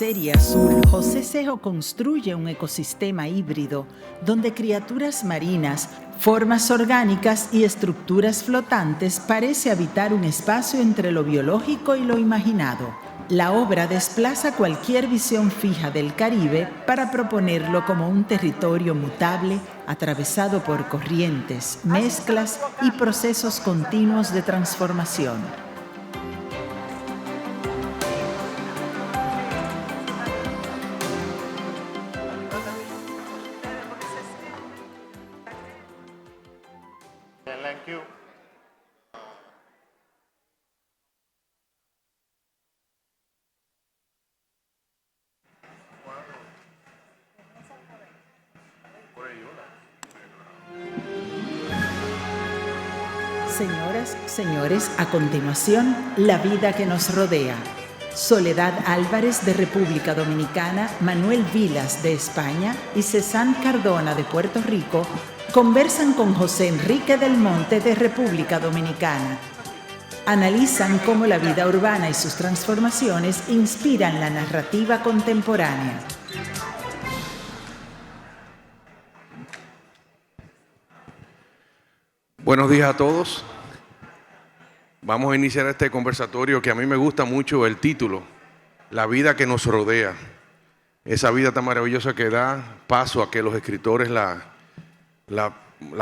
Serie Azul, José Cejo construye un ecosistema híbrido donde criaturas marinas, formas orgánicas y estructuras flotantes parece habitar un espacio entre lo biológico y lo imaginado. La obra desplaza cualquier visión fija del Caribe para proponerlo como un territorio mutable, atravesado por corrientes, mezclas y procesos continuos de transformación. Thank you. Señoras, señores, a continuación, la vida que nos rodea. Soledad Álvarez de República Dominicana, Manuel Vilas de España y Cezanne Cardona de Puerto Rico conversan con José Enrique del Monte de República Dominicana. Analizan cómo la vida urbana y sus transformaciones inspiran la narrativa contemporánea. Buenos días a todos. Vamos a iniciar este conversatorio que a mí me gusta mucho el título, La vida que nos rodea. Esa vida tan maravillosa que da paso a que los escritores la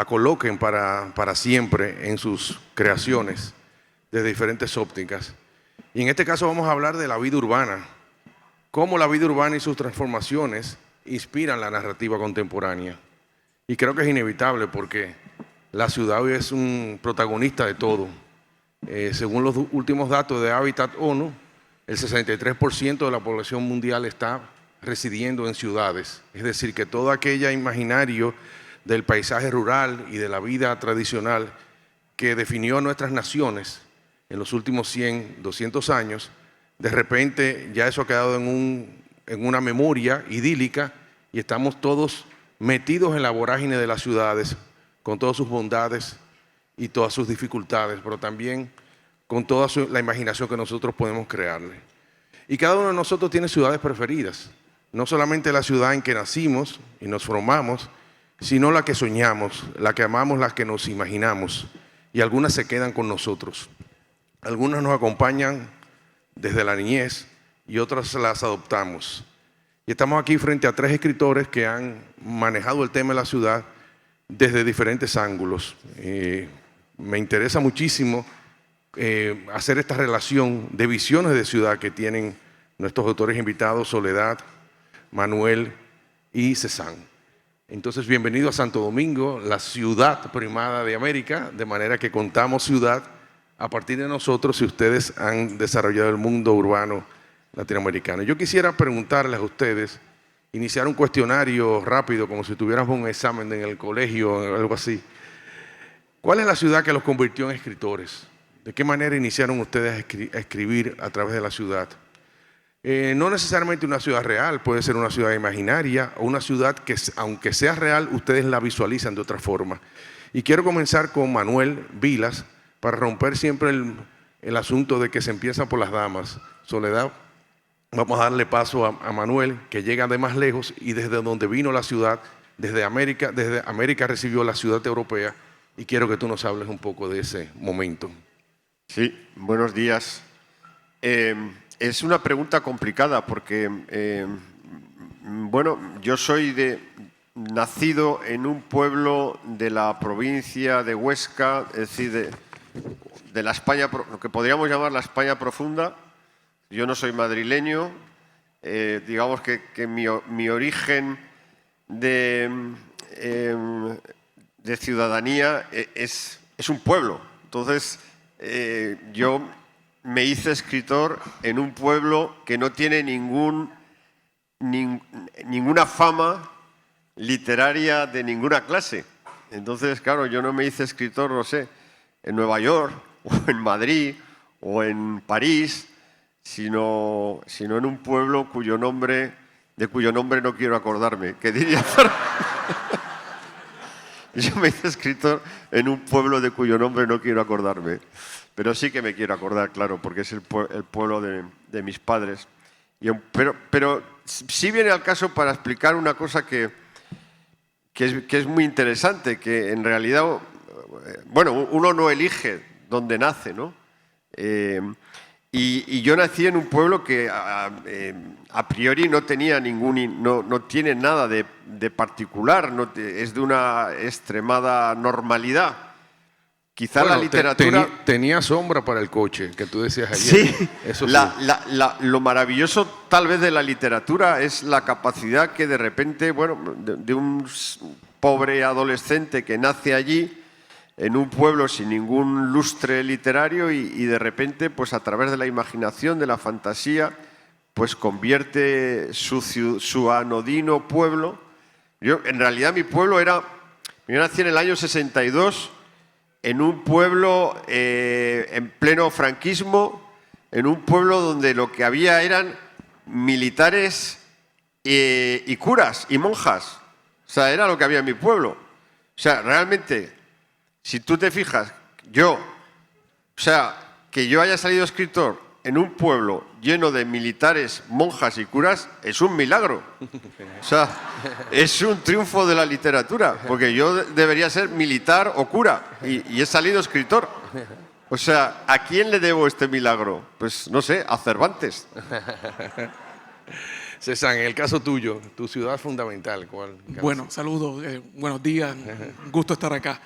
coloquen para siempre en sus creaciones desde diferentes ópticas. Y en este caso vamos a hablar de la vida urbana, cómo la vida urbana y sus transformaciones inspiran la narrativa contemporánea. Y creo que es inevitable porque la ciudad hoy es un protagonista de todo. Según los últimos datos de Habitat ONU, el 63% de la población mundial está residiendo en ciudades. Es decir, que todo aquello imaginario del paisaje rural y de la vida tradicional que definió a nuestras naciones en los últimos 100, 200 años, de repente ya eso ha quedado en una memoria idílica y estamos todos metidos en la vorágine de las ciudades, con todas sus bondades y todas sus dificultades, pero también con toda la imaginación que nosotros podemos crearle. Y cada uno de nosotros tiene ciudades preferidas, no solamente la ciudad en que nacimos y nos formamos, sino la que soñamos, la que amamos, la que nos imaginamos, y algunas se quedan con nosotros. Algunas nos acompañan desde la niñez y otras las adoptamos. Y estamos aquí frente a 3 escritores que han manejado el tema de la ciudad desde diferentes ángulos. Me interesa muchísimo hacer esta relación de visiones de ciudad que tienen nuestros autores invitados, Soledad, Manuel y Cezanne. Entonces, bienvenido a Santo Domingo, la ciudad primada de América, de manera que contamos ciudad a partir de nosotros y ustedes han desarrollado el mundo urbano latinoamericano. Yo quisiera preguntarles a ustedes, iniciar un cuestionario rápido, como si tuviéramos un examen en el colegio o algo así. ¿Cuál es la ciudad que los convirtió en escritores? ¿De qué manera iniciaron ustedes a escribir a través de la ciudad? No necesariamente una ciudad real, puede ser una ciudad imaginaria o una ciudad que, aunque sea real, ustedes la visualizan de otra forma. Y quiero comenzar con Manuel Vilas para romper siempre el asunto de que se empieza por las damas. Soledad, vamos a darle paso a Manuel, que llega de más lejos y desde donde vino la ciudad, desde América recibió la ciudad europea, y quiero que tú nos hables un poco de ese momento. Sí, buenos días. Es una pregunta complicada porque, bueno, yo soy nacido en un pueblo de la provincia de Huesca, es decir, de la España, lo que podríamos llamar la España profunda. Yo no soy madrileño, digamos que mi origen de ciudadanía es un pueblo. Entonces, yo me hice escritor en un pueblo que no tiene ninguna fama literaria de ninguna clase. Entonces, claro, yo no me hice escritor, no sé, en Nueva York, o en Madrid, o en París, sino en un pueblo de cuyo nombre no quiero acordarme. ¿Qué diría? Yo me hice escritor en un pueblo de cuyo nombre no quiero acordarme. Pero sí que me quiero acordar, claro, porque es el pueblo de mis padres. Pero sí viene al caso para explicar una cosa que es muy interesante, que en realidad, bueno, uno no elige dónde nace, ¿no? Y yo nací en un pueblo que a priori no tenía no tiene nada de particular, es de una extremada normalidad. Quizá la literatura... Tenía sombra para el coche, que tú decías ayer. Sí, eso sí. Lo maravilloso tal vez de la literatura es la capacidad que de repente, bueno, de un pobre adolescente que nace allí, en un pueblo sin ningún lustre literario y de repente, pues a través de la imaginación, de la fantasía, pues convierte su anodino pueblo. En realidad mi pueblo yo nací en el año 62, en un pueblo en pleno franquismo, en un pueblo donde lo que había eran militares y curas y monjas. O sea, era lo que había en mi pueblo. O sea, realmente, si tú te fijas, que yo haya salido escritor en un pueblo lleno de militares, monjas y curas, es un milagro. O sea, es un triunfo de la literatura, porque yo debería ser militar o cura y he salido escritor. O sea, ¿a quién le debo este milagro? Pues no sé, a Cervantes. César, en el caso tuyo, tu ciudad fundamental, ¿cuál? Bueno, saludos, buenos días, un gusto estar acá.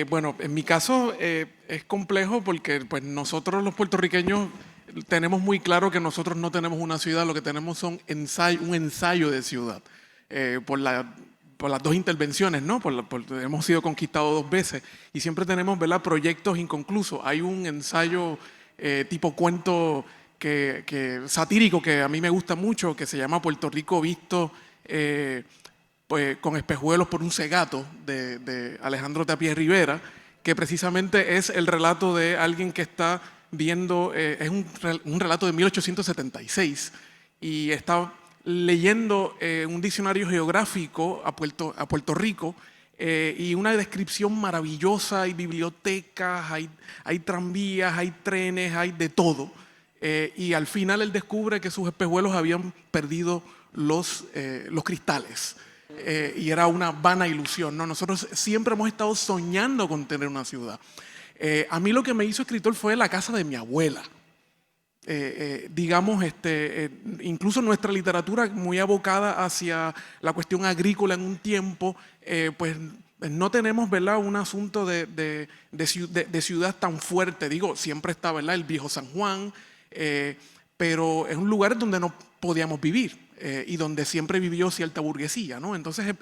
Bueno, en mi caso es complejo porque pues, nosotros los puertorriqueños tenemos muy claro que nosotros no tenemos una ciudad, lo que tenemos son un ensayo de ciudad. Por las dos intervenciones, ¿no? Hemos sido conquistados 2 veces y siempre tenemos, ¿verdad?, proyectos inconclusos. Hay un ensayo tipo cuento satírico que a mí me gusta mucho, que se llama Puerto Rico visto pues, con espejuelos por un cegato, de Alejandro Tapia Rivera, que precisamente es el relato de alguien que está viendo, es un relato de 1876 y está leyendo un diccionario geográfico a Puerto Rico y una descripción maravillosa, hay bibliotecas, hay tranvías, hay trenes, hay de todo. Y al final él descubre que sus espejuelos habían perdido los cristales. Y era una vana ilusión, ¿no? Nosotros siempre hemos estado soñando con tener una ciudad. A mí lo que me hizo escritor fue la casa de mi abuela. Digamos, incluso nuestra literatura muy abocada hacia la cuestión agrícola en un tiempo, pues no tenemos, ¿verdad?, un asunto de ciudad tan fuerte. Digo, siempre está, ¿verdad?, el viejo San Juan, pero es un lugar donde no podíamos vivir. Y donde siempre vivió cierta burguesía, ¿no? Entonces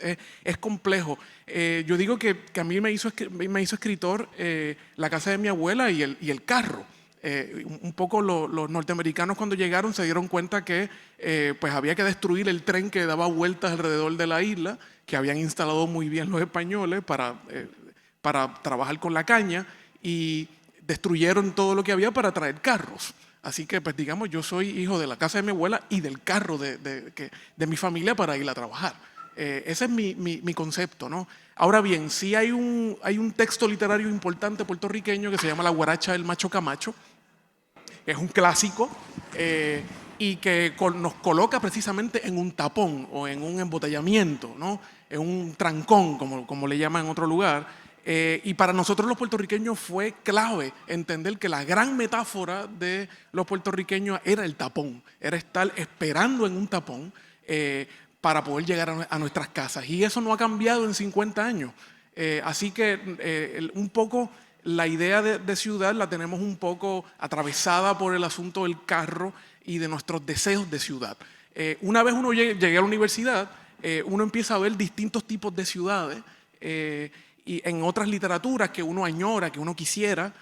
es complejo. Yo digo que a mí me hizo escritor la casa de mi abuela y el carro. Un poco los norteamericanos cuando llegaron se dieron cuenta que pues había que destruir el tren que daba vueltas alrededor de la isla, que habían instalado muy bien los españoles para trabajar con la caña, y destruyeron todo lo que había para traer carros. Así que, pues digamos, yo soy hijo de la casa de mi abuela y del carro de mi familia para ir a trabajar. Ese es mi concepto, ¿no? Ahora bien, sí hay un texto literario importante puertorriqueño que se llama La Guaracha del Macho Camacho. Es un clásico y que nos coloca precisamente en un tapón o en un embotellamiento, ¿no? En un trancón, como le llaman en otro lugar. Y para nosotros los puertorriqueños fue clave entender que la gran metáfora de los puertorriqueños era el tapón, era estar esperando en un tapón para poder llegar a nuestras casas. Y eso no ha cambiado en 50 años. Así que un poco la idea de ciudad la tenemos un poco atravesada por el asunto del carro y de nuestros deseos de ciudad. Una vez uno llegue a la universidad, uno empieza a ver distintos tipos de ciudades y en otras literaturas que uno añora, que uno quisiera.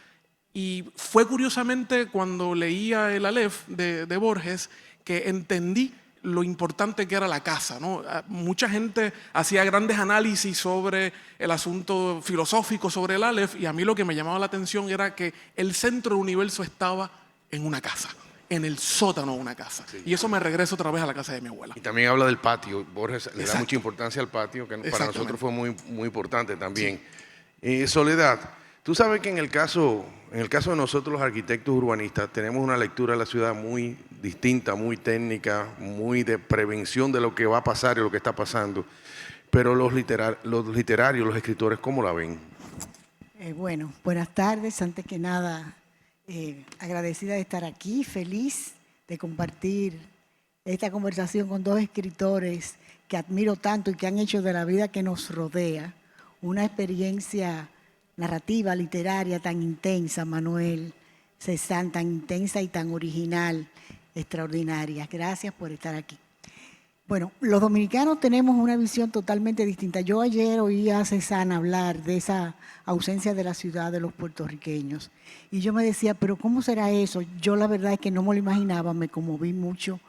Y fue curiosamente cuando leía el Aleph de Borges que entendí lo importante que era la casa, ¿no? Mucha gente hacía grandes análisis sobre el asunto filosófico, sobre el Aleph, y a mí lo que me llamaba la atención era que el centro del universo estaba en una casa, en el sótano de una casa. Sí. Y eso me regresa otra vez a la casa de mi abuela. Y también habla del patio. Borges le da mucha importancia al patio, que para nosotros fue muy, muy importante también. Sí. Soledad, Tú sabes que en el caso de nosotros los arquitectos urbanistas tenemos una lectura de la ciudad muy distinta, muy técnica, muy de prevención de lo que va a pasar y lo que está pasando. Pero los literarios, los escritores, ¿cómo la ven? Bueno, buenas tardes. Antes que nada, agradecida de estar aquí, feliz de compartir esta conversación con dos escritores que admiro tanto y que han hecho de la vida que nos rodea una experiencia narrativa, literaria tan intensa, Manuel Cezanne, tan intensa y tan original, extraordinaria. Gracias por estar aquí. Bueno, los dominicanos tenemos una visión totalmente distinta. Yo ayer oí a Cezanne hablar de esa ausencia de la ciudad de los puertorriqueños y yo me decía, pero ¿cómo será eso? Yo la verdad es que no me lo imaginaba, me conmoví mucho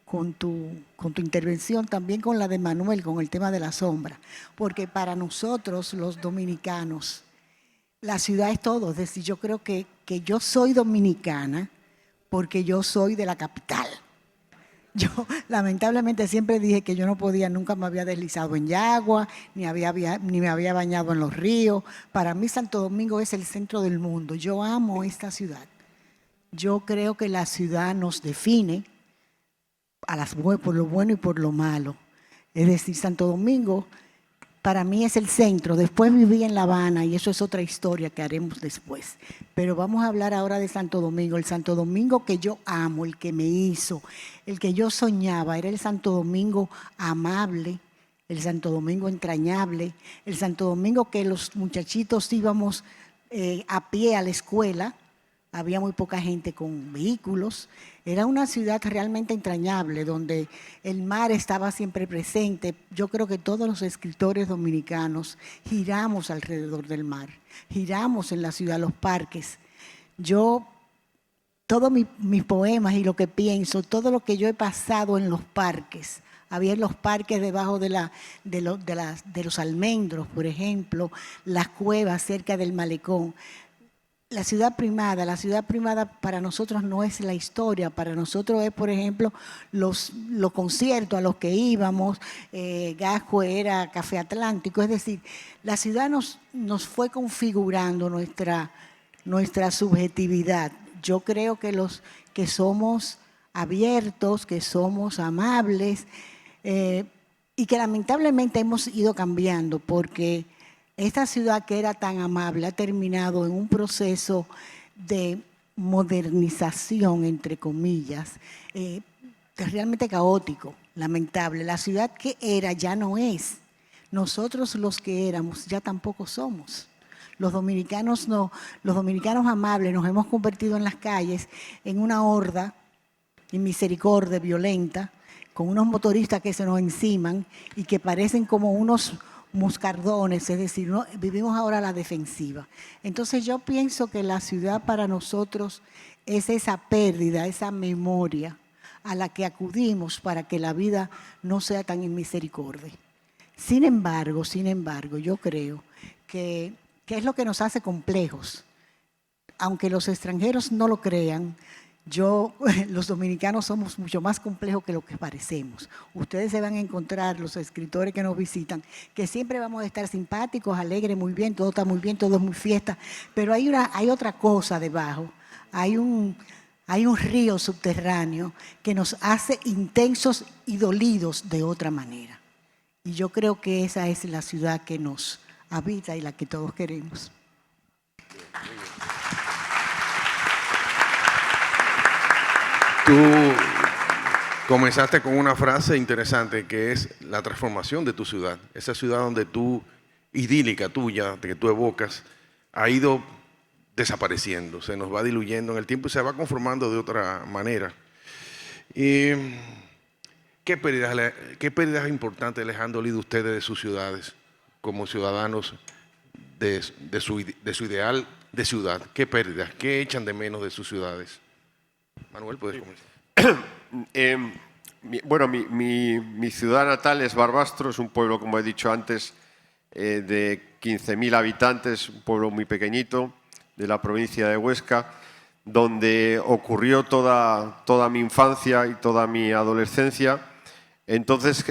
con tu intervención, también con la de Manuel, con el tema de la sombra, porque para nosotros los dominicanos la ciudad es todo. Es decir, yo creo que yo soy dominicana porque yo soy de la capital. Yo lamentablemente siempre dije que yo no podía, nunca me había deslizado en Yagua, ni me había bañado en los ríos. Para mí Santo Domingo es el centro del mundo. Yo amo esta ciudad. Yo creo que la ciudad nos define por lo bueno y por lo malo. Es decir, Santo Domingo para mí es el centro. Después viví en La Habana y eso es otra historia que haremos después. Pero vamos a hablar ahora de Santo Domingo. El Santo Domingo que yo amo, el que me hizo, el que yo soñaba, era el Santo Domingo amable, el Santo Domingo entrañable, el Santo Domingo que los muchachitos íbamos a pie a la escuela. Había muy poca gente con vehículos. Era una ciudad realmente entrañable, donde el mar estaba siempre presente. Yo creo que todos los escritores dominicanos giramos alrededor del mar, giramos en la ciudad, los parques. Todos mis poemas y lo que pienso, todo lo que yo he pasado en los parques, había en los parques debajo de los almendros, por ejemplo, las cuevas cerca del malecón. La ciudad primada para nosotros no es la historia, para nosotros es, por ejemplo, los conciertos a los que íbamos, Gasco era Café Atlántico, es decir, la ciudad nos fue configurando nuestra subjetividad. Yo creo que los que somos abiertos, que somos amables y que lamentablemente hemos ido cambiando porque esta ciudad que era tan amable ha terminado en un proceso de modernización, entre comillas, realmente caótico, lamentable. La ciudad que era ya no es. Nosotros los que éramos ya tampoco somos. Los dominicanos amables nos hemos convertido en las calles en una horda inmisericordia, violenta, con unos motoristas que se nos enciman y que parecen como unos moscardones, es decir, vivimos ahora a la defensiva. Entonces yo pienso que la ciudad para nosotros es esa pérdida, esa memoria a la que acudimos para que la vida no sea tan inmisericordia. Sin embargo, yo creo que es lo que nos hace complejos. Aunque los extranjeros no lo crean, los dominicanos somos mucho más complejos que lo que parecemos. Ustedes se van a encontrar, los escritores que nos visitan, que siempre vamos a estar simpáticos, alegres, muy bien, todo está muy bien, todo es muy fiesta, pero hay otra cosa debajo, hay un río subterráneo que nos hace intensos y dolidos de otra manera. Y yo creo que esa es la ciudad que nos habita y la que todos queremos. Tú comenzaste con una frase interesante que es la transformación de tu ciudad. Esa ciudad donde tú, idílica tuya, de que tú evocas, ha ido desapareciendo, se nos va diluyendo en el tiempo y se va conformando de otra manera. ¿Y qué pérdidas importantes les han dolido a ustedes de sus ciudades como ciudadanos de su ideal de ciudad? ¿Qué pérdidas? ¿Qué echan de menos de sus ciudades? Manuel, puedes comenzar. Bueno, mi ciudad natal es Barbastro, es un pueblo, como he dicho antes, de 15.000 habitantes, un pueblo muy pequeñito de la provincia de Huesca, donde ocurrió toda mi infancia y toda mi adolescencia. Entonces,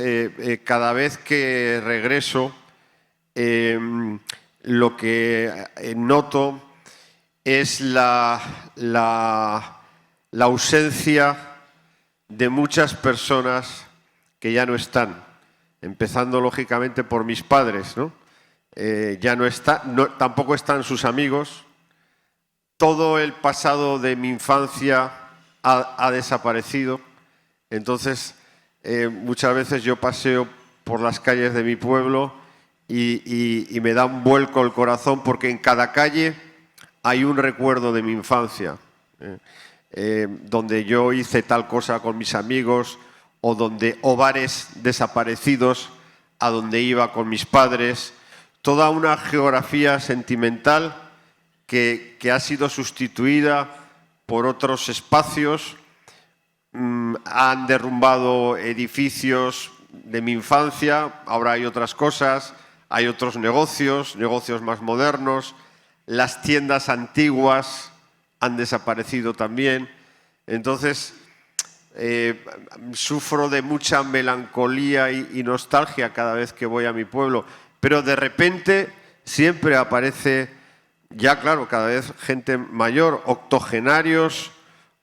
cada vez que regreso, lo que noto es la ausencia de muchas personas que ya no están, empezando lógicamente por mis padres, ¿no? Ya no está, tampoco están sus amigos. Todo el pasado de mi infancia ha desaparecido. Entonces, muchas veces yo paseo por las calles de mi pueblo y me da un vuelco el corazón, porque en cada calle hay un recuerdo de mi infancia, donde yo hice tal cosa con mis amigos, o bares desaparecidos a donde iba con mis padres. Toda una geografía sentimental que ha sido sustituida por otros espacios. Han derrumbado edificios de mi infancia, ahora hay otras cosas, hay otros negocios más modernos. Las tiendas antiguas han desaparecido también. Entonces, sufro de mucha melancolía y nostalgia cada vez que voy a mi pueblo. Pero de repente siempre aparece, ya claro, cada vez gente mayor, octogenarios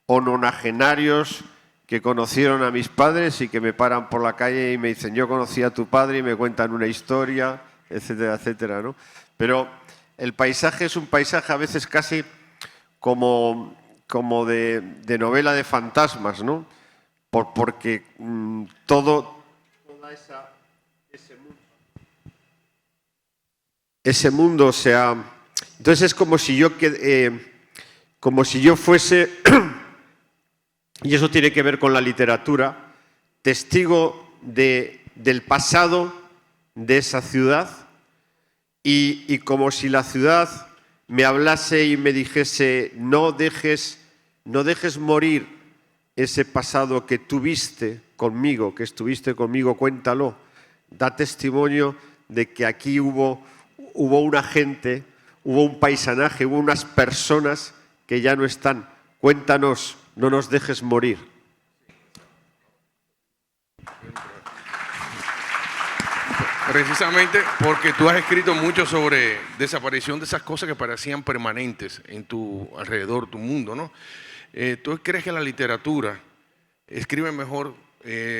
o nonagenarios, que conocieron a mis padres y que me paran por la calle y me dicen: yo conocí a tu padre, y me cuentan una historia, etcétera, etcétera, ¿no? Pero el paisaje es un paisaje a veces casi como de novela de fantasmas, ¿no? Porque ese mundo se ha... Entonces es como si yo fuese, y eso tiene que ver con la literatura, testigo del pasado de esa ciudad, y como si la ciudad me hablase y me dijese: no dejes morir ese pasado que tuviste conmigo, que estuviste conmigo, cuéntalo. Da testimonio de que aquí hubo una gente, hubo un paisanaje, hubo unas personas que ya no están. Cuéntanos, no nos dejes morir. Precisamente porque tú has escrito mucho sobre desaparición de esas cosas que parecían permanentes en tu alrededor, tu mundo, ¿no? ¿Tú crees que la literatura escribe mejor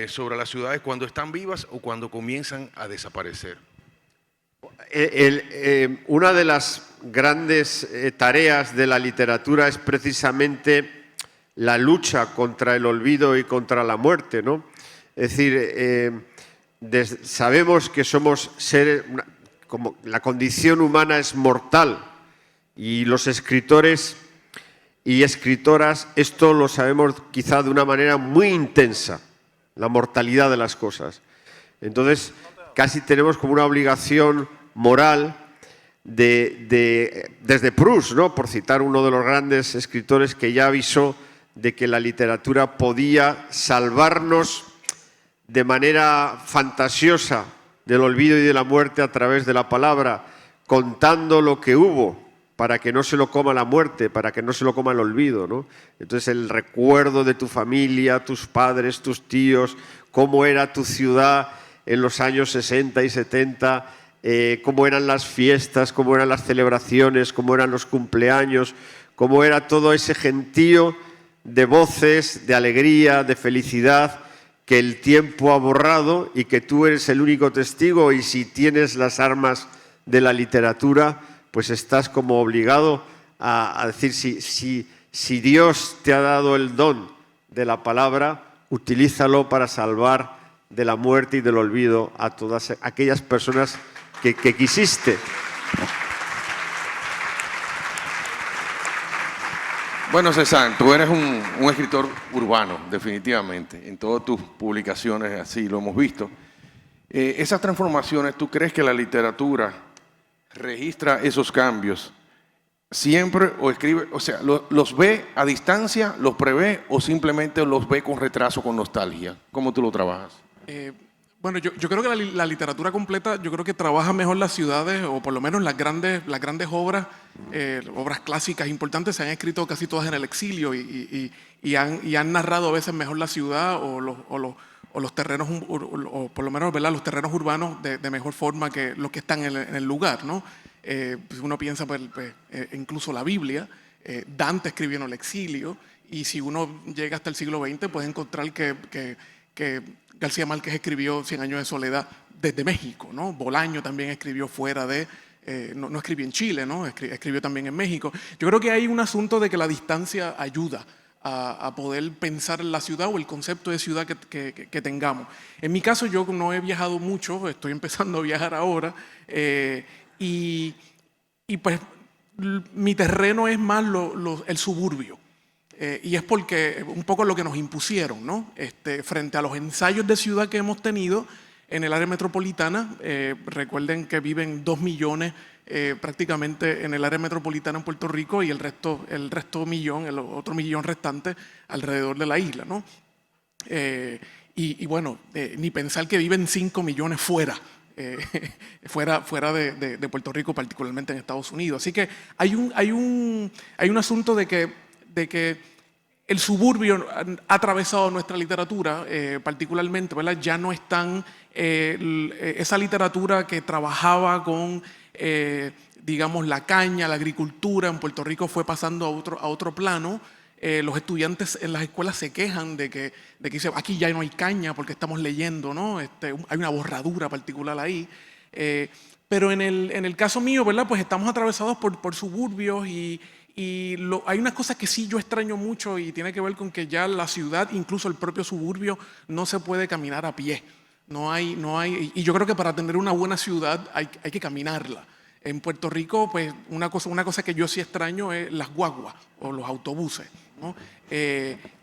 sobre las ciudades cuando están vivas o cuando comienzan a desaparecer? Una de las grandes tareas de la literatura es precisamente la lucha contra el olvido y contra la muerte, ¿no? Es decir, sabemos que somos seres, como la condición humana es mortal, y los escritores y escritoras esto lo sabemos quizá de una manera muy intensa, la mortalidad de las cosas. Entonces, casi tenemos como una obligación moral desde Proust, ¿no?, por citar uno de los grandes escritores, que ya avisó de que la literatura podía salvarnos de manera fantasiosa del olvido y de la muerte a través de la palabra, contando lo que hubo, para que no se lo coma la muerte, para que no se lo coma el olvido, ¿no? Entonces, el recuerdo de tu familia, tus padres, tus tíos, cómo era tu ciudad en los años 60 y 70, cómo eran las fiestas, cómo eran las celebraciones, cómo eran los cumpleaños, cómo era todo ese gentío de voces, de alegría, de felicidad, que el tiempo ha borrado y que tú eres el único testigo. Y si tienes las armas de la literatura, pues estás como obligado a decir: si Dios te ha dado el don de la palabra, utilízalo para salvar de la muerte y del olvido a todas aquellas personas que quisiste. Bueno, César, tú eres un escritor urbano, definitivamente. En todas tus publicaciones así lo hemos visto. Esas transformaciones, ¿tú crees que la literatura registra esos cambios siempre, o escribe, o sea, los ve a distancia, los prevé, o simplemente los ve con retraso, con nostalgia? ¿Cómo tú lo trabajas? Bueno, yo creo que la literatura completa, yo creo que trabaja mejor las ciudades, o por lo menos las grandes obras, obras clásicas importantes se han escrito casi todas en el exilio, y han narrado a veces mejor la ciudad o los terrenos, o por lo menos, ¿verdad?, los terrenos urbanos de mejor forma que los que están en el lugar, ¿no? Pues uno piensa, incluso la Biblia, Dante escribió en el exilio, y si uno llega hasta el siglo XX puede encontrar que García Márquez escribió Cien años de soledad desde México, ¿no? Bolaño también escribió fuera de... no escribió en Chile, ¿no? Escribió también en México. Yo creo que hay un asunto de que la distancia ayuda a poder pensar en la ciudad o el concepto de ciudad que tengamos. En mi caso, yo no he viajado mucho, estoy empezando a viajar ahora, y pues mi terreno es más el suburbio. Y es porque un poco lo que nos impusieron, ¿no? Frente a los ensayos de ciudad que hemos tenido en el área metropolitana, recuerden que viven 2 millones prácticamente en el área metropolitana en Puerto Rico, y el millón, el otro millón restante alrededor de la isla, ¿no? Y bueno, ni pensar que viven 5 millones fuera de Puerto Rico, particularmente en Estados Unidos. Así que hay un asunto de que el suburbio ha atravesado nuestra literatura, particularmente, ¿verdad? Ya no es tan esa literatura que trabajaba con, digamos, la caña, la agricultura. En Puerto Rico fue pasando a otro plano. Los estudiantes en las escuelas se quejan de que dicen, aquí ya no hay caña porque estamos leyendo, ¿no? Hay una borradura particular ahí. Pero en el caso mío, ¿verdad? Pues estamos atravesados por suburbios, y hay unas cosas que sí yo extraño mucho, y tiene que ver con que ya la ciudad, incluso el propio suburbio, no se puede caminar a pie. No hay, y yo creo que para tener una buena ciudad hay que caminarla. En Puerto Rico, pues una cosa que yo sí extraño es las guaguas o los autobuses, ¿no?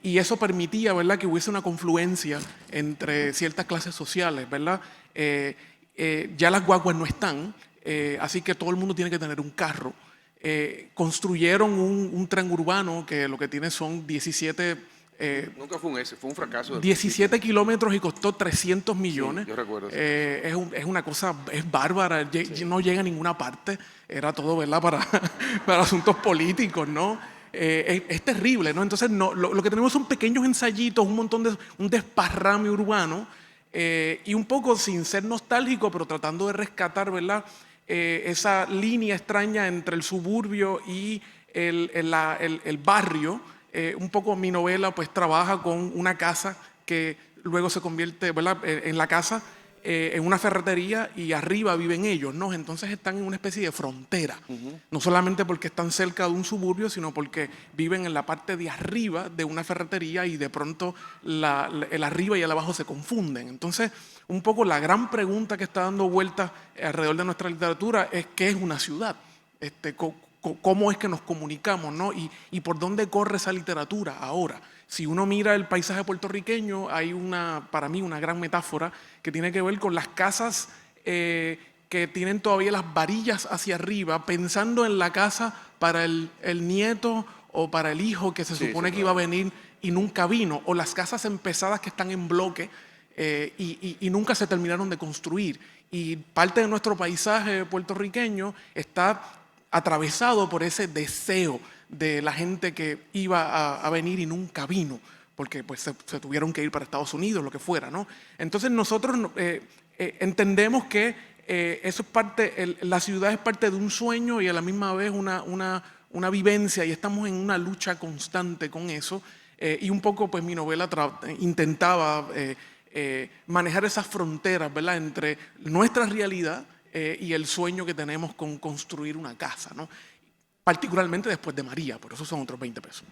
Y eso permitía, ¿verdad?, que hubiese una confluencia entre ciertas clases sociales, ¿verdad? Ya las guaguas no están, así que todo el mundo tiene que tener un carro. Construyeron un tren urbano que lo que tiene son 17... Nunca fue un fracaso. 17 kilómetros y costó 300 millones. Sí, yo recuerdo. Es una cosa, es bárbara, no llega a ninguna parte. Era todo, ¿verdad?, para asuntos políticos, ¿no? Es terrible, ¿no? Entonces, lo que tenemos son pequeños ensayitos, un desparrame urbano, y un poco sin ser nostálgico, pero tratando de rescatar, ¿verdad?, esa línea extraña entre el suburbio y el barrio. Un poco mi novela pues trabaja con una casa que luego se convierte, ¿verdad?, en la casa, en una ferretería, y arriba viven ellos, ¿no? Entonces están en una especie de frontera, no solamente porque están cerca de un suburbio, sino porque viven en la parte de arriba de una ferretería, y de pronto el arriba y el abajo se confunden. Entonces, un poco la gran pregunta que está dando vueltas alrededor de nuestra literatura es ¿qué es una ciudad? ¿Cómo es que nos comunicamos, ¿no? Y por dónde corre esa literatura ahora. Si uno mira el paisaje puertorriqueño, hay para mí una gran metáfora que tiene que ver con las casas que tienen todavía las varillas hacia arriba, pensando en la casa para el nieto o para el hijo que se supone que iba a venir y nunca vino, o las casas empezadas que están en bloque y nunca se terminaron de construir. Y parte de nuestro paisaje puertorriqueño está atravesado por ese deseo de la gente que iba a venir y nunca vino, porque pues, se tuvieron que ir para Estados Unidos, lo que fuera, ¿no? Entonces nosotros entendemos que eso es parte, la ciudad es parte de un sueño y a la misma vez una vivencia, y estamos en una lucha constante con eso, y un poco pues mi novela intentaba manejar esas fronteras, ¿verdad?, entre nuestra realidad y el sueño que tenemos con construir una casa, ¿no? Particularmente después de María, por eso son otros 20 pesos.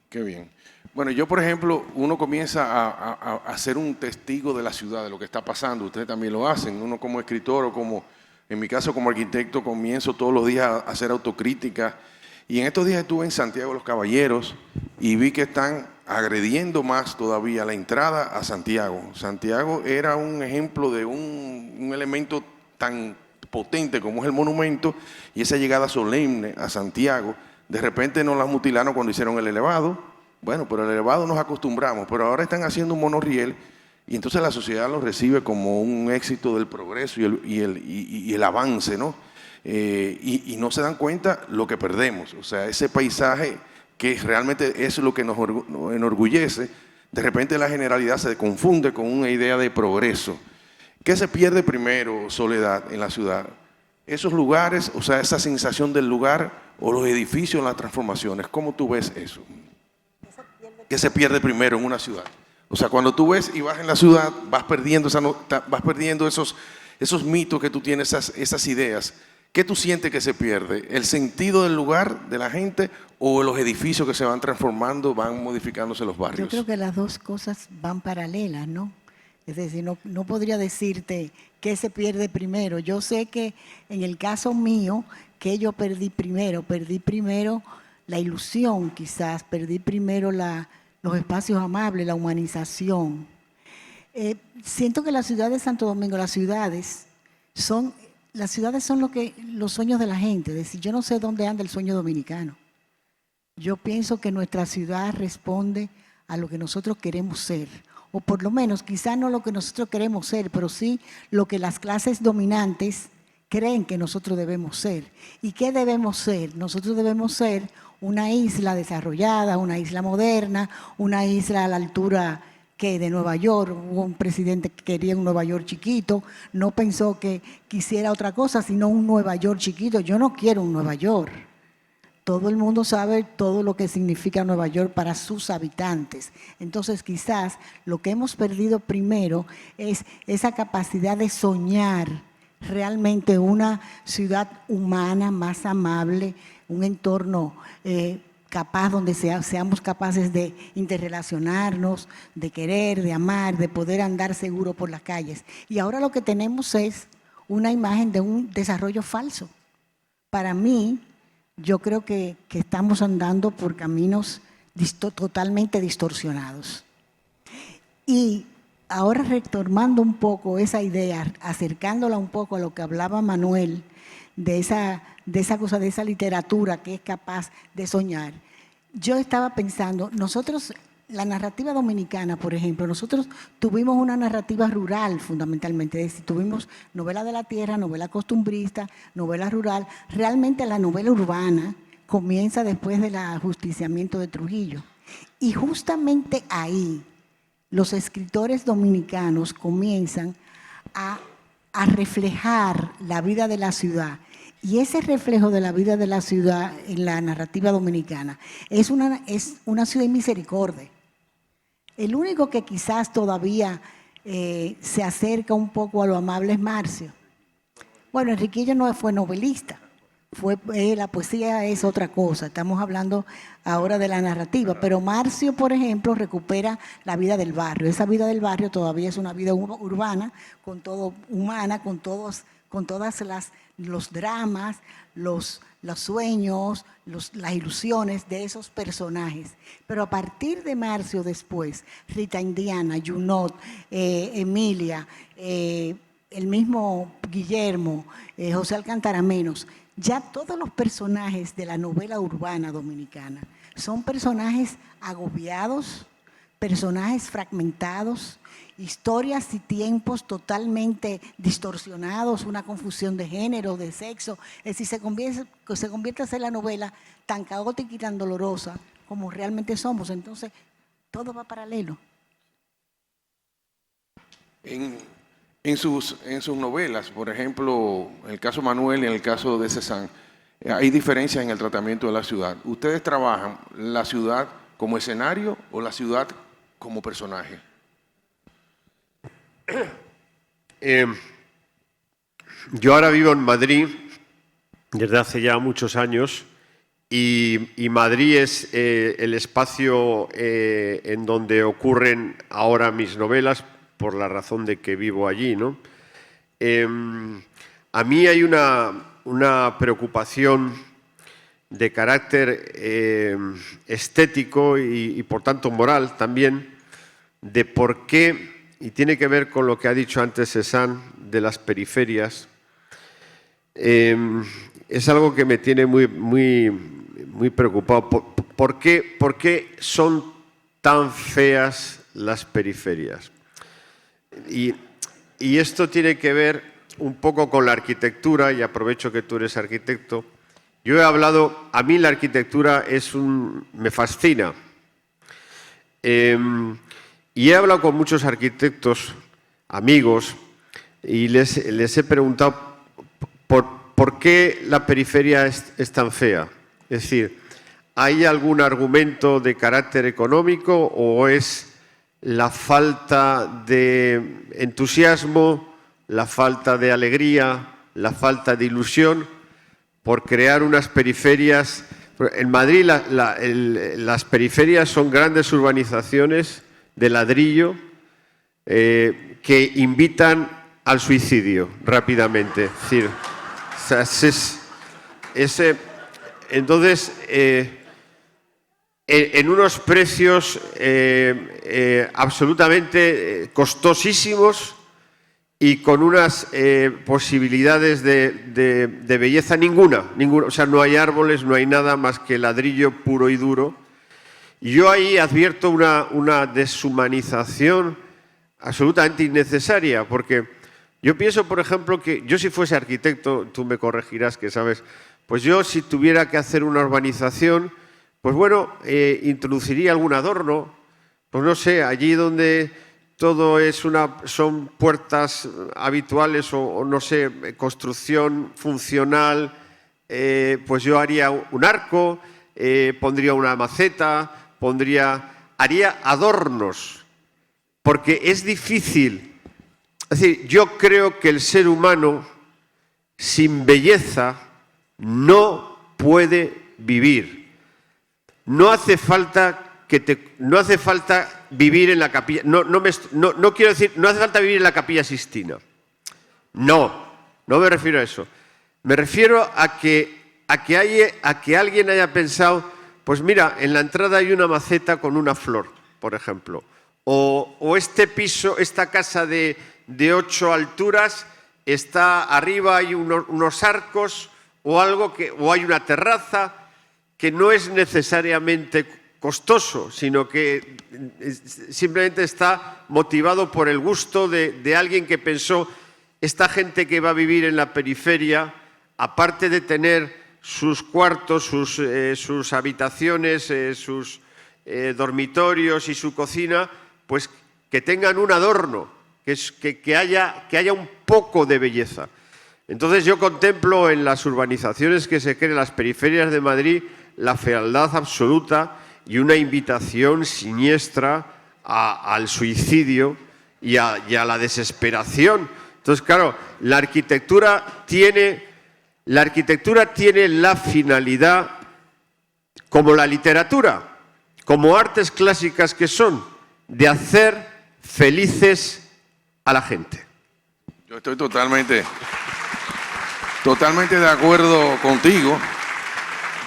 Qué bien. Bueno, yo, por ejemplo, uno comienza a ser un testigo de la ciudad, de lo que está pasando. Ustedes también lo hacen. Uno como escritor o como, en mi caso, como arquitecto, comienzo todos los días a hacer autocrítica. Y en estos días estuve en Santiago de los Caballeros y vi que están agrediendo más todavía la entrada a Santiago. Santiago era un ejemplo de un elemento tan potente como es el monumento, y esa llegada solemne a Santiago, de repente nos la mutilaron cuando hicieron el elevado. Bueno, pero el elevado nos acostumbramos, pero ahora están haciendo un monorriel, y entonces la sociedad lo recibe como un éxito del progreso y el avance, ¿no? Y no se dan cuenta lo que perdemos. O sea, ese paisaje que realmente es lo que nos enorgullece, de repente la generalidad se confunde con una idea de progreso. ¿Qué se pierde primero, Soledad, en la ciudad? Esos lugares, o sea, esa sensación del lugar o los edificios, las transformaciones, ¿cómo tú ves eso? ¿Qué se pierde primero en una ciudad? O sea, cuando tú ves y vas en la ciudad, vas perdiendo, vas perdiendo esos mitos que tú tienes, esas ideas. ¿Qué tú sientes que se pierde? ¿El sentido del lugar, de la gente, o los edificios que se van transformando, van modificándose los barrios? Yo creo que las dos cosas van paralelas, ¿no? Es decir, no podría decirte qué se pierde primero. Yo sé que en el caso mío, que yo perdí primero la ilusión quizás, perdí primero los espacios amables, la humanización. Siento que la ciudad de Santo Domingo, las ciudades son los sueños de la gente. Es decir, yo no sé dónde anda el sueño dominicano. Yo pienso que nuestra ciudad responde a lo que nosotros queremos ser, o por lo menos quizás no lo que nosotros queremos ser, pero sí lo que las clases dominantes creen que nosotros debemos ser. ¿Y qué debemos ser? Nosotros debemos ser una isla desarrollada, una isla moderna, una isla a la altura de Nueva York. Hubo un presidente que quería un Nueva York chiquito, no pensó que quisiera otra cosa, sino un Nueva York chiquito. Yo no quiero un Nueva York. Todo el mundo sabe todo lo que significa Nueva York para sus habitantes. Entonces, quizás lo que hemos perdido primero es esa capacidad de soñar realmente una ciudad humana, más amable, un entorno capaz donde seamos capaces de interrelacionarnos, de querer, de amar, de poder andar seguro por las calles. Y ahora lo que tenemos es una imagen de un desarrollo falso. Para mí, yo creo que estamos andando por caminos totalmente distorsionados. Y ahora retomando un poco esa idea, acercándola un poco a lo que hablaba Manuel, de esa cosa, de esa literatura que es capaz de soñar. Yo estaba pensando, nosotros, la narrativa dominicana, por ejemplo, nosotros tuvimos una narrativa rural fundamentalmente, es decir, tuvimos novela de la tierra, novela costumbrista, novela rural. Realmente la novela urbana comienza después del ajusticiamiento de Trujillo. Y justamente ahí los escritores dominicanos comienzan a reflejar la vida de la ciudad. Y ese reflejo de la vida de la ciudad en la narrativa dominicana es una ciudad de misericordia. El único que quizás todavía se acerca un poco a lo amable es Marcio. Bueno, Enriquillo no fue novelista, la poesía es otra cosa, estamos hablando ahora de la narrativa, pero Marcio, por ejemplo, recupera la vida del barrio. Esa vida del barrio todavía es una vida urbana, con todo humana, con todos los dramas, los sueños, las ilusiones de esos personajes. Pero a partir de Marcio después, Rita Indiana, Junot, Emilia, el mismo Guillermo, José Alcántara Menos, ya todos los personajes de la novela urbana dominicana son personajes agobiados, personajes fragmentados, historias y tiempos totalmente distorsionados, una confusión de género, de sexo. Es decir, se convierte a ser la novela tan caótica y tan dolorosa como realmente somos. Entonces, todo va paralelo. En sus novelas, por ejemplo, en el caso Manuel y en el caso de Cézanne, hay diferencias en el tratamiento de la ciudad. ¿Ustedes trabajan la ciudad como escenario o la ciudad como personaje? Yo ahora vivo en Madrid desde hace ya muchos años y Madrid es el espacio en donde ocurren ahora mis novelas, por la razón de que vivo allí, ¿no? A mí hay una preocupación de carácter estético y por tanto moral también, de por qué, y tiene que ver con lo que ha dicho antes Cézanne de las periferias. Es algo que me tiene muy preocupado. ¿Por qué son tan feas las periferias? Y esto tiene que ver un poco con la arquitectura, y aprovecho que tú eres arquitecto. Yo he hablado, a mí la arquitectura me fascina. Y he hablado con muchos arquitectos, amigos, y les he preguntado ¿por qué la periferia es tan fea? Es decir, ¿hay algún argumento de carácter económico o es la falta de entusiasmo, la falta de alegría, la falta de ilusión por crear unas periferias? En Madrid las periferias son grandes urbanizaciones de ladrillo que invitan al suicidio rápidamente. Es decir, entonces, en unos precios absolutamente costosísimos y con unas posibilidades de belleza ninguna. O sea, no hay árboles, no hay nada más que ladrillo puro y duro. Y yo ahí advierto una deshumanización absolutamente innecesaria, porque yo pienso, por ejemplo, que yo si fuese arquitecto, tú me corregirás que sabes, pues yo si tuviera que hacer una urbanización, pues bueno, introduciría algún adorno, pues no sé, allí donde todo son puertas habituales o no sé, construcción funcional, pues yo haría un arco, pondría una maceta, haría adornos, porque es difícil. Es decir, yo creo que el ser humano sin belleza no puede vivir. No hace falta vivir en la capilla. No quiero decir, no hace falta vivir en la Capilla Sixtina. No me refiero a eso. Me refiero a que alguien haya pensado, pues mira, en la entrada hay una maceta con una flor, por ejemplo. O este piso, esta casa de 8 alturas, está arriba, hay unos arcos o hay una terraza que no es necesariamente costoso, sino que simplemente está motivado por el gusto de alguien que pensó, esta gente que va a vivir en la periferia, aparte de tener sus cuartos, sus habitaciones, sus dormitorios y su cocina, pues que tengan un adorno, que haya un poco de belleza. Entonces yo contemplo en las urbanizaciones que se crean en las periferias de Madrid la fealdad absoluta y una invitación siniestra al suicidio y a la desesperación. Entonces, claro, la arquitectura tiene la finalidad, como la literatura, como artes clásicas que son, de hacer felices a la gente. Yo estoy totalmente de acuerdo contigo.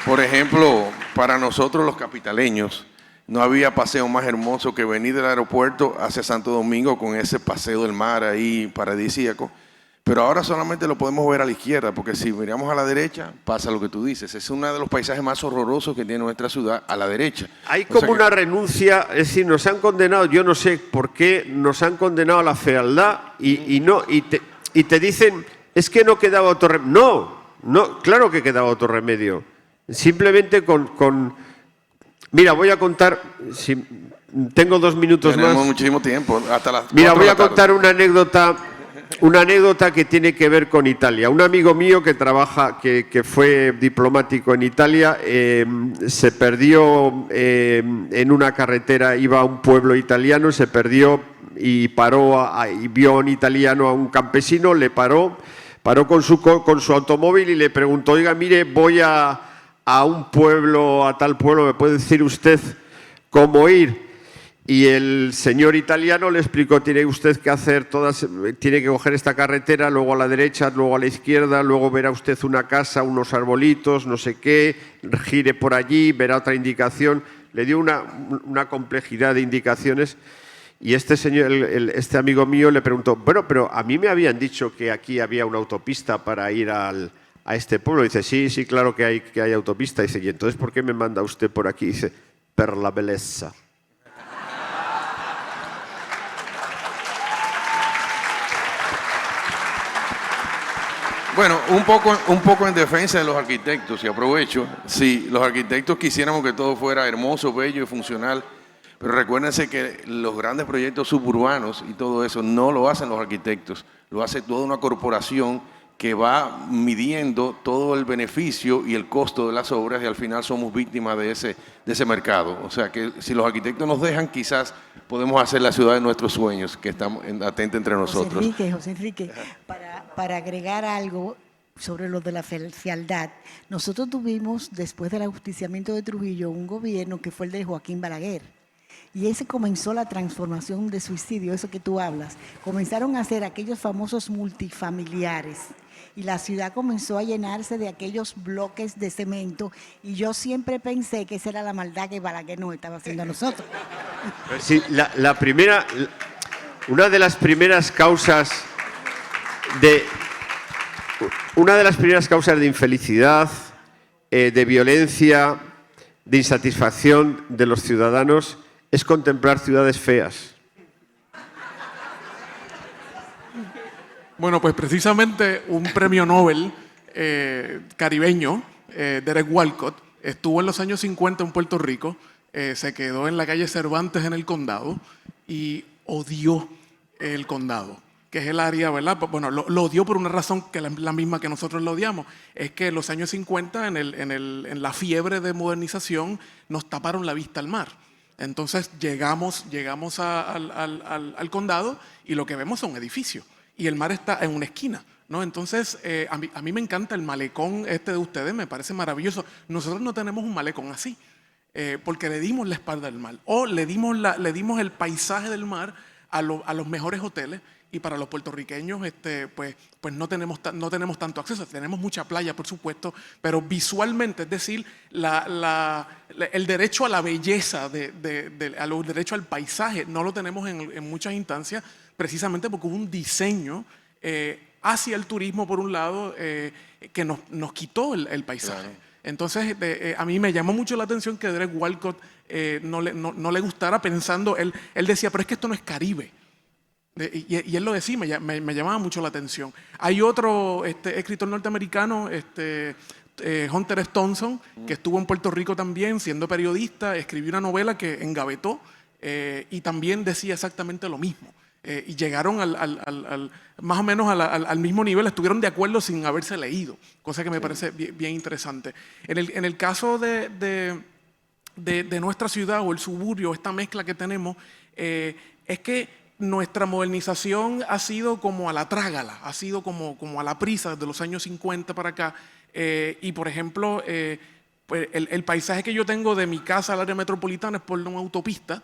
Por ejemplo, para nosotros los capitaleños, no había paseo más hermoso que venir del aeropuerto hacia Santo Domingo con ese paseo del mar ahí paradisíaco. Pero ahora solamente lo podemos ver a la izquierda, porque si miramos a la derecha, pasa lo que tú dices. Es uno de los paisajes más horrorosos que tiene nuestra ciudad, a la derecha. Hay como una renuncia, es decir, nos han condenado, yo no sé por qué, nos han condenado a la fealdad y te dicen, es que no quedaba otro remedio. No, claro que quedaba otro remedio. Simplemente mira, voy a contar, si tengo 2 minutos más. Tenemos muchísimo tiempo, hasta las 4 Mira, voy de la a contar una anécdota que tiene que ver con Italia. Un amigo mío que fue diplomático en Italia, se perdió en una carretera, iba a un pueblo italiano, se perdió y paró y vio a un italiano, a un campesino, le paró con su automóvil y le preguntó, oiga, mire, voy a un pueblo, a tal pueblo, ¿me puede decir usted cómo ir? Y el señor italiano le explicó, tiene usted que tiene que coger esta carretera, luego a la derecha, luego a la izquierda, luego verá usted una casa, unos arbolitos, no sé qué, gire por allí, verá otra indicación. Le dio una complejidad de indicaciones y este amigo mío le preguntó, bueno, pero a mí me habían dicho que aquí había una autopista para ir a este pueblo. Dice, sí, claro que hay autopista. Dice, ¿y entonces por qué me manda usted por aquí? Dice, per la belleza. Bueno, un poco en defensa de los arquitectos, y aprovecho, si los arquitectos quisiéramos que todo fuera hermoso, bello y funcional, pero recuérdense que los grandes proyectos suburbanos y todo eso no lo hacen los arquitectos, lo hace toda una corporación que va midiendo todo el beneficio y el costo de las obras y al final somos víctimas de ese mercado. O sea que si los arquitectos nos dejan, quizás podemos hacer la ciudad de nuestros sueños, que estamos atenta entre nosotros. José Enrique, para agregar algo sobre lo de la fealdad, nosotros tuvimos, después del ajusticiamiento de Trujillo, un gobierno que fue el de Joaquín Balaguer. Y ese comenzó la transformación de suicidio, eso que tú hablas. Comenzaron a hacer aquellos famosos multifamiliares y la ciudad comenzó a llenarse de aquellos bloques de cemento y yo siempre pensé que esa era la maldad que Balaguer nos estaba haciendo a nosotros. Sí, una de las primeras causas de infelicidad, de violencia, de insatisfacción de los ciudadanos es contemplar ciudades feas. Bueno, pues precisamente un premio Nobel caribeño, Derek Walcott, estuvo en los años 50 en Puerto Rico, se quedó en la calle Cervantes en el condado y odió el condado, que es el área, ¿verdad? Bueno, lo odió por una razón que es la misma que nosotros lo odiamos. Es que en los años 50, en la fiebre de modernización, nos taparon la vista al mar. Entonces llegamos al condado y lo que vemos son edificios. Y el mar está en una esquina, ¿no? Entonces, a mí me encanta el malecón de ustedes, me parece maravilloso. Nosotros no tenemos un malecón así, porque le dimos la espalda al mar. O le dimos el paisaje del mar a los mejores hoteles. Y para los puertorriqueños, pues no tenemos tanto acceso. Tenemos mucha playa, por supuesto, pero visualmente, es decir, el derecho a la belleza, el derecho al paisaje, no lo tenemos en muchas instancias, precisamente porque hubo un diseño hacia el turismo, por un lado, que nos quitó el paisaje. Claro. Entonces, a mí me llamó mucho la atención que Derek Walcott no le gustara pensando, él decía, pero es que esto no es Caribe. Y él lo decía, me llamaba mucho la atención. Hay otro escritor norteamericano, Hunter S. Thompson, que estuvo en Puerto Rico también, siendo periodista, escribió una novela que engavetó y también decía exactamente lo mismo. Y llegaron más o menos al mismo nivel, estuvieron de acuerdo sin haberse leído, cosa que me parece bien interesante. En el caso de nuestra ciudad o el suburbio, esta mezcla que tenemos, es que nuestra modernización ha sido como a la trágala, ha sido como a la prisa desde los años 50 para acá. Y por ejemplo, pues el paisaje que yo tengo de mi casa al área metropolitana es por una autopista.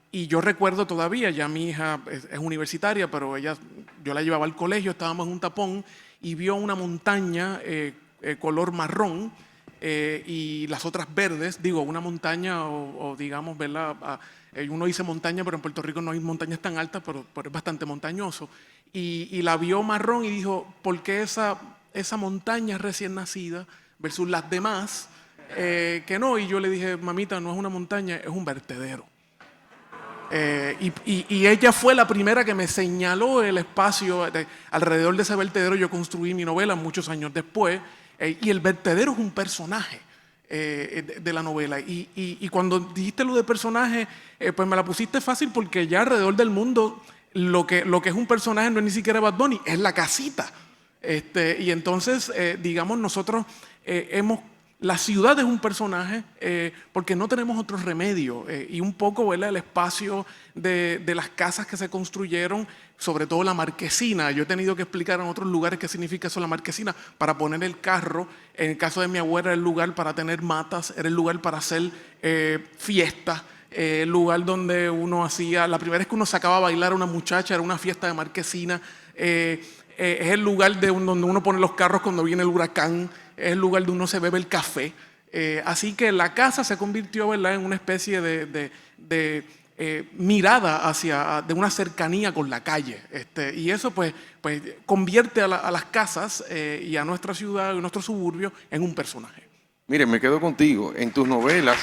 Y yo recuerdo todavía, ya mi hija es universitaria, pero yo la llevaba al colegio, estábamos en un tapón y vio una montaña color marrón y las otras verdes, digo, una montaña o digamos, ¿verdad? Uno dice montaña, pero en Puerto Rico no hay montañas tan altas, pero es bastante montañoso. Y la vio marrón y dijo, ¿por qué esa montaña recién nacida versus las demás que no? Y yo le dije, mamita, no es una montaña, es un vertedero. Y ella fue la primera que me señaló el espacio alrededor de ese vertedero. Yo construí mi novela muchos años después y el vertedero es un personaje de la novela y cuando dijiste lo de personaje pues me la pusiste fácil porque ya alrededor del mundo lo que es un personaje no es ni siquiera Bad Bunny, es la casita y entonces digamos nosotros la ciudad es un personaje porque no tenemos otro remedio y un poco, ¿verdad? El espacio de las casas que se construyeron, sobre todo la marquesina. Yo he tenido que explicar en otros lugares qué significa eso, la marquesina, para poner el carro. En el caso de mi abuela era el lugar para tener matas, era el lugar para hacer fiestas, el lugar donde uno hacía, la primera vez que uno sacaba a bailar a una muchacha era una fiesta de marquesina, es el lugar donde uno pone los carros cuando viene el huracán, es el lugar donde uno se bebe el café. Así que la casa se convirtió, ¿verdad?, en una especie de mirada de una cercanía con la calle. Y eso pues convierte a las casas y a nuestra ciudad y nuestro suburbio en un personaje. Mire, me quedo contigo. En tus novelas,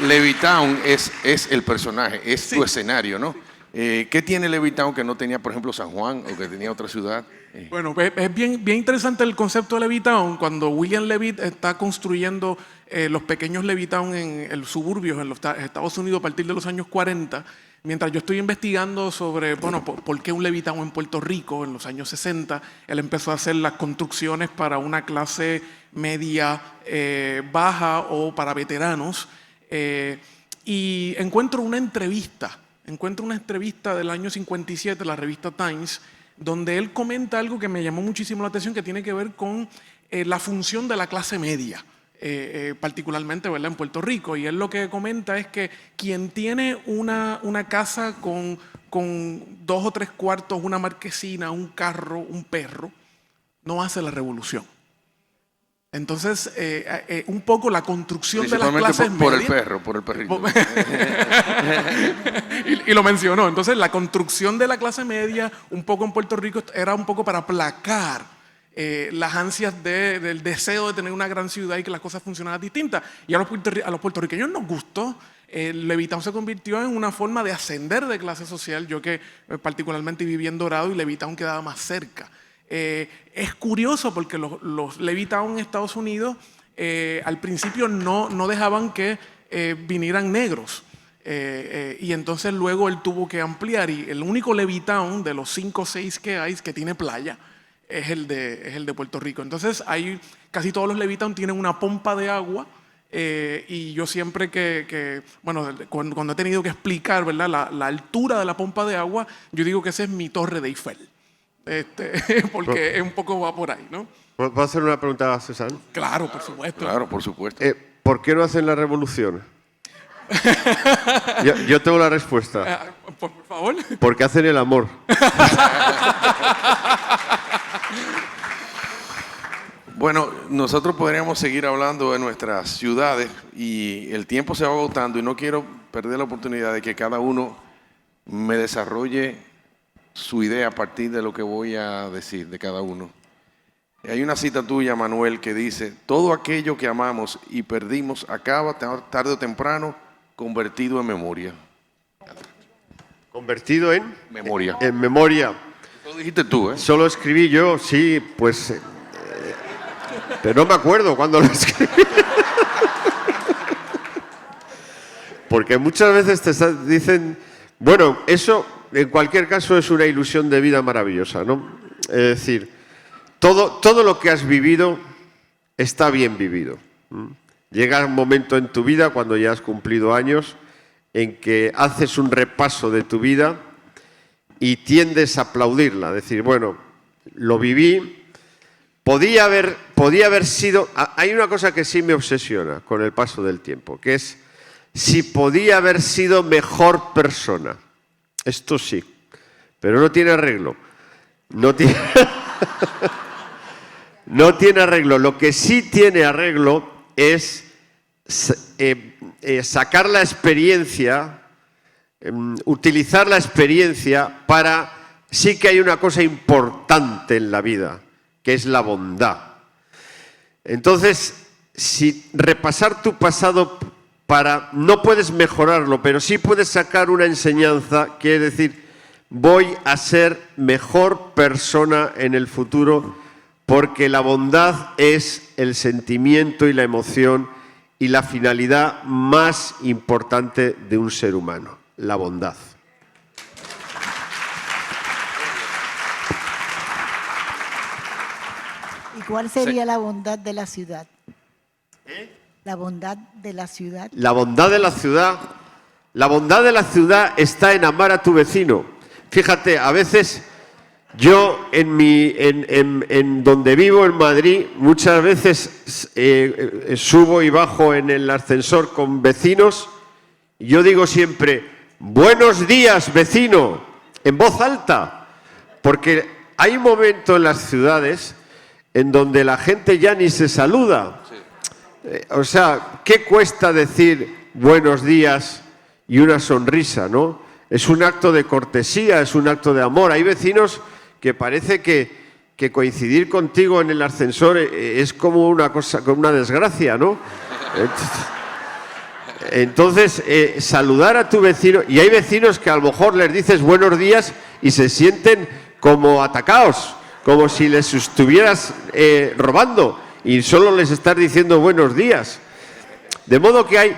Levittown es el personaje, es tu escenario, ¿no? ¿Qué tiene Levittown que no tenía, por ejemplo, San Juan o que tenía otra ciudad? Bueno, es bien interesante el concepto de Levittown. Cuando William Levitt está construyendo los pequeños Levittown en el suburbio en los Estados Unidos a partir de los años 40, mientras yo estoy investigando sobre, bueno, por qué un levitano en Puerto Rico en los años 60, él empezó a hacer las construcciones para una clase media baja o para veteranos, y encuentro una entrevista del año 57 de la revista Times, donde él comenta algo que me llamó muchísimo la atención, que tiene que ver con la función de la clase media, particularmente, ¿verdad?, en Puerto Rico. Y él lo que comenta es que quien tiene una casa con 2 o 3 cuartos, una marquesina, un carro, un perro, no hace la revolución. Entonces, un poco la construcción de las clases medias. Por el perrito. y lo mencionó. Entonces, la construcción de la clase media, un poco en Puerto Rico, era un poco para aplacar las ansias del deseo de tener una gran ciudad y que las cosas funcionaran distintas. Y a los puertorriqueños nos gustó. Levitown se convirtió en una forma de ascender de clase social. Yo que particularmente viví en Dorado y Levitown quedaba más cerca. Es curioso porque los Levitown en Estados Unidos al principio no dejaban que vinieran negros, y entonces luego él tuvo que ampliar, y el único Levitown de los 5 o 6 que hay que tiene playa es el de Puerto Rico. Entonces casi todos los Levitown tienen una pompa de agua, y yo siempre cuando he tenido que explicar, ¿verdad?, la altura de la pompa de agua, yo digo que esa es mi Torre de Eiffel. Porque es un poco va por ahí, ¿no? ¿Puedo hacer una pregunta a César? Claro, por supuesto. Claro, por supuesto. ¿Por qué no hacen la revolución? yo tengo la respuesta. Por favor. Porque hacen el amor. Bueno, nosotros podríamos seguir hablando de nuestras ciudades y el tiempo se va agotando y no quiero perder la oportunidad de que cada uno me desarrolle su idea a partir de lo que voy a decir de cada uno. Hay una cita tuya, Manuel, que dice: todo aquello que amamos y perdimos acaba tarde o temprano convertido en memoria. ¿Convertido en? Memoria. En memoria. Lo dijiste tú, ¿eh? Solo escribí yo, sí, pues... pero no me acuerdo cuándo lo escribí. Porque muchas veces te dicen... Bueno, eso... En cualquier caso es una ilusión de vida maravillosa, ¿no? Es decir, todo lo que has vivido está bien vivido. Llega un momento en tu vida, cuando ya has cumplido años, en que haces un repaso de tu vida y tiendes a aplaudirla. Decir, bueno, lo viví, podía haber sido... Hay una cosa que sí me obsesiona con el paso del tiempo, que es si podía haber sido mejor persona. Esto sí, pero no tiene arreglo. No tiene arreglo. Lo que sí tiene arreglo es sacar la experiencia, utilizar la experiencia para... Sí que hay una cosa importante en la vida, que es la bondad. Entonces, si repasar tu pasado... no puedes mejorarlo, pero sí puedes sacar una enseñanza, quiere decir, voy a ser mejor persona en el futuro, porque la bondad es el sentimiento y la emoción y la finalidad más importante de un ser humano, la bondad. ¿Y cuál sería la bondad de la ciudad? La bondad de la ciudad. La bondad de la ciudad. La bondad de la ciudad está en amar a tu vecino. Fíjate, a veces yo en donde vivo, en Madrid, muchas veces subo y bajo en el ascensor con vecinos. Y yo digo siempre, buenos días, vecino, en voz alta. Porque hay un momento en las ciudades en donde la gente ya ni se saluda. O sea, ¿qué cuesta decir buenos días y una sonrisa, no? Es un acto de cortesía, es un acto de amor. Hay vecinos que parece que coincidir contigo en el ascensor es como una cosa, como una desgracia, ¿no? Entonces, saludar a tu vecino, y hay vecinos que a lo mejor les dices buenos días y se sienten como atacados, como si les estuvieras robando. Y solo les estás diciendo buenos días. De modo que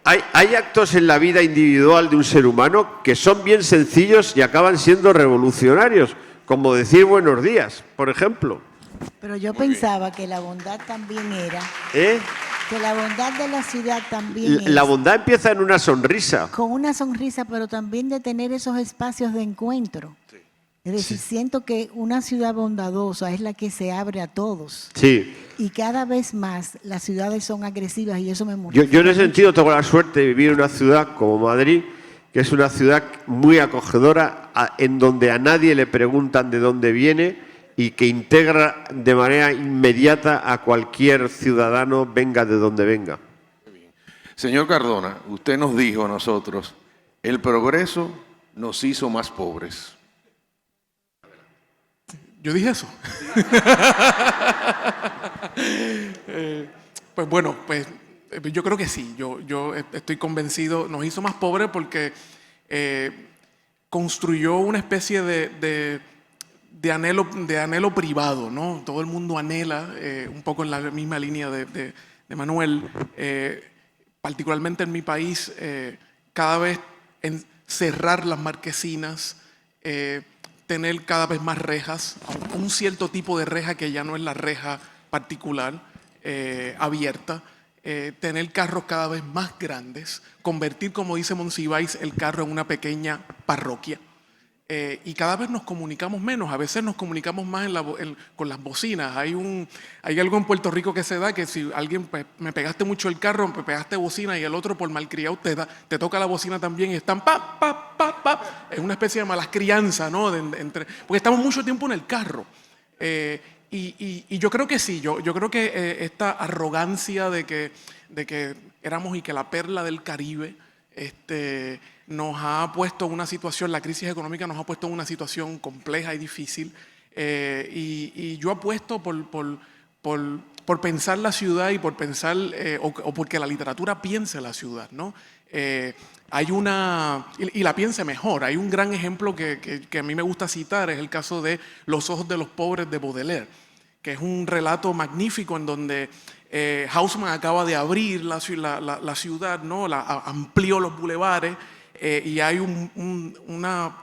Hay actos en la vida individual de un ser humano que son bien sencillos y acaban siendo revolucionarios, como decir buenos días, por ejemplo. Pero yo pensaba que la bondad también era... Que la bondad de la ciudad también es... La bondad empieza en una sonrisa. Con una sonrisa, pero también de tener esos espacios de encuentro. Sí. Es decir, siento que una ciudad bondadosa es la que se abre a todos. Sí. Y cada vez más las ciudades son agresivas y eso me molesta. Yo en ese sentido tengo la suerte de vivir en una ciudad como Madrid, que es una ciudad muy acogedora, en donde a nadie le preguntan de dónde viene y que integra de manera inmediata a cualquier ciudadano, venga de donde venga. Señor Cardona, usted nos dijo a nosotros, el progreso nos hizo más pobres. Yo dije eso. Pues bueno, pues yo creo que sí. Yo estoy convencido, nos hizo más pobres porque construyó una especie de anhelo privado, ¿no? Todo el mundo anhela, un poco en la misma línea de Manuel, particularmente en mi país, cada vez cerrar las marquesinas, tener cada vez más rejas, un cierto tipo de reja que ya no es la reja particular, abierta, tener carros cada vez más grandes, convertir, como dice Monsiváis, el carro en una pequeña parroquia. Y cada vez nos comunicamos menos, a veces nos comunicamos más con las bocinas. Hay algo en Puerto Rico que se da, que si alguien, pues, me pegaste mucho el carro, me pegaste bocina y el otro por malcriado te toca la bocina también y están pa, pa, pa, pa. Es una especie de malas crianza, ¿no? Porque estamos mucho tiempo en el carro. Y yo creo que sí, yo creo que esta arrogancia de que éramos y que la perla del Caribe, nos ha puesto en una situación, la crisis económica nos ha puesto en una situación compleja y difícil, y yo apuesto por pensar la ciudad y por pensar, o porque la literatura piense la ciudad, ¿no? Hay y la piense mejor. Hay un gran ejemplo que a mí me gusta citar, es el caso de Los ojos de los pobres de Baudelaire, que es un relato magnífico en donde Haussmann acaba de abrir la ciudad, ¿no? Amplió los bulevares, y hay una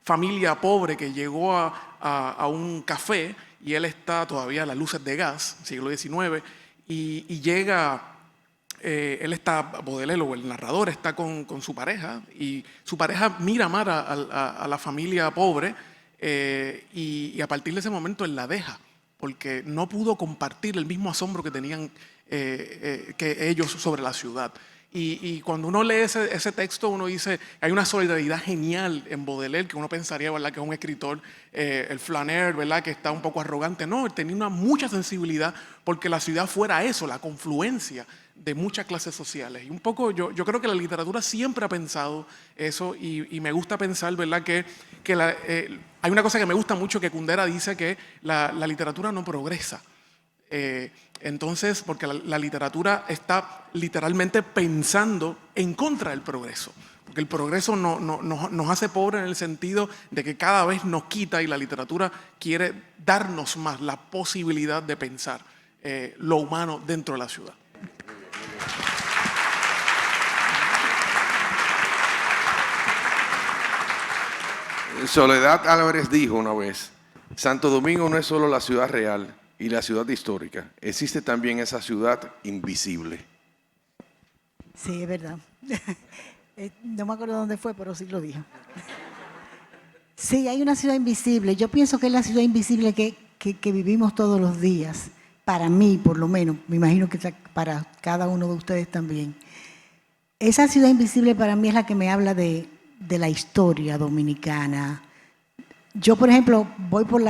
familia pobre que llegó a un café y él está todavía a las luces de gas, siglo XIX, y llega, Baudelaire, o el narrador, está con su pareja, y su pareja mira mal a la familia pobre, y a partir de ese momento él la deja, porque no pudo compartir el mismo asombro que tenían que ellos sobre la ciudad. Y cuando uno lee ese texto, uno dice, hay una solidaridad genial en Baudelaire, que uno pensaría, ¿verdad?, que es un escritor, el flaneur, ¿verdad?, que está un poco arrogante. No, él tenía mucha sensibilidad porque la ciudad fuera eso, la confluencia de muchas clases sociales. Y un poco, yo creo que la literatura siempre ha pensado eso, y me gusta pensar, ¿verdad?, que hay una cosa que me gusta mucho, que Kundera dice, que la literatura no progresa. Entonces, porque la literatura está literalmente pensando en contra del progreso, porque el progreso nos hace pobres en el sentido de que cada vez nos quita, y la literatura quiere darnos más la posibilidad de pensar lo humano dentro de la ciudad. Soledad Álvarez dijo una vez, Santo Domingo no es solo la ciudad real y la ciudad histórica, existe también esa ciudad invisible. Sí, es verdad. No me acuerdo dónde fue, pero sí lo dijo. Sí, hay una ciudad invisible. Yo pienso que es la ciudad invisible que vivimos todos los días. Para mí, por lo menos. Me imagino que para cada uno de ustedes también. Esa ciudad invisible para mí es la que me habla de la historia dominicana. Yo, por ejemplo, voy por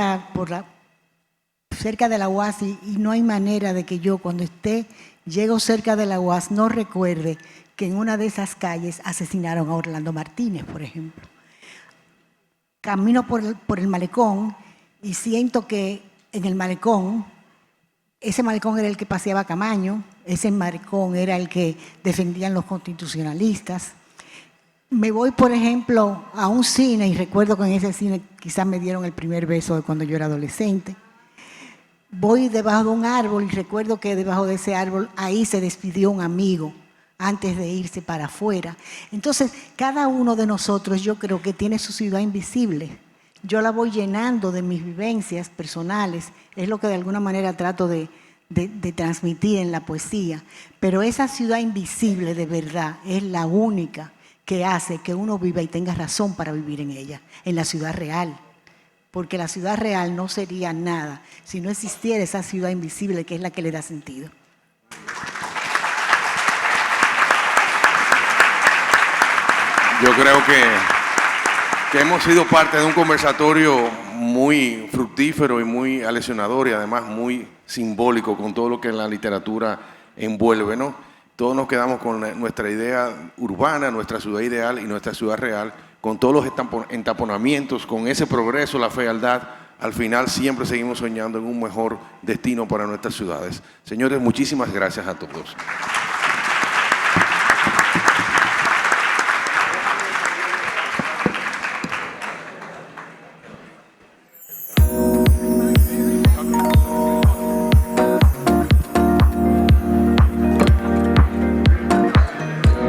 cerca de la UAS y no hay manera de que yo, cuando llego cerca de la UAS, no recuerde que en una de esas calles asesinaron a Orlando Martínez, por ejemplo. Camino por el malecón y siento que en el malecón, ese malecón era el que paseaba Camaño, ese malecón era el que defendían los constitucionalistas. Me voy, por ejemplo, a un cine y recuerdo que en ese cine quizás me dieron el primer beso de cuando yo era adolescente. Voy debajo de un árbol y recuerdo que debajo de ese árbol, ahí se despidió un amigo antes de irse para afuera. Entonces, cada uno de nosotros yo creo que tiene su ciudad invisible. Yo la voy llenando de mis vivencias personales, es lo que de alguna manera trato de transmitir en la poesía. Pero esa ciudad invisible de verdad es la única que hace que uno viva y tenga razón para vivir en ella, en la ciudad real. Porque la ciudad real no sería nada si no existiera esa ciudad invisible que es la que le da sentido. Yo creo que hemos sido parte de un conversatorio muy fructífero y muy aleccionador y además muy simbólico con todo lo que la literatura envuelve, ¿no? Todos nos quedamos con nuestra idea urbana, nuestra ciudad ideal y nuestra ciudad real, con todos los entaponamientos, con ese progreso, la fealdad. Al final siempre seguimos soñando en un mejor destino para nuestras ciudades. Señores, muchísimas gracias a todos.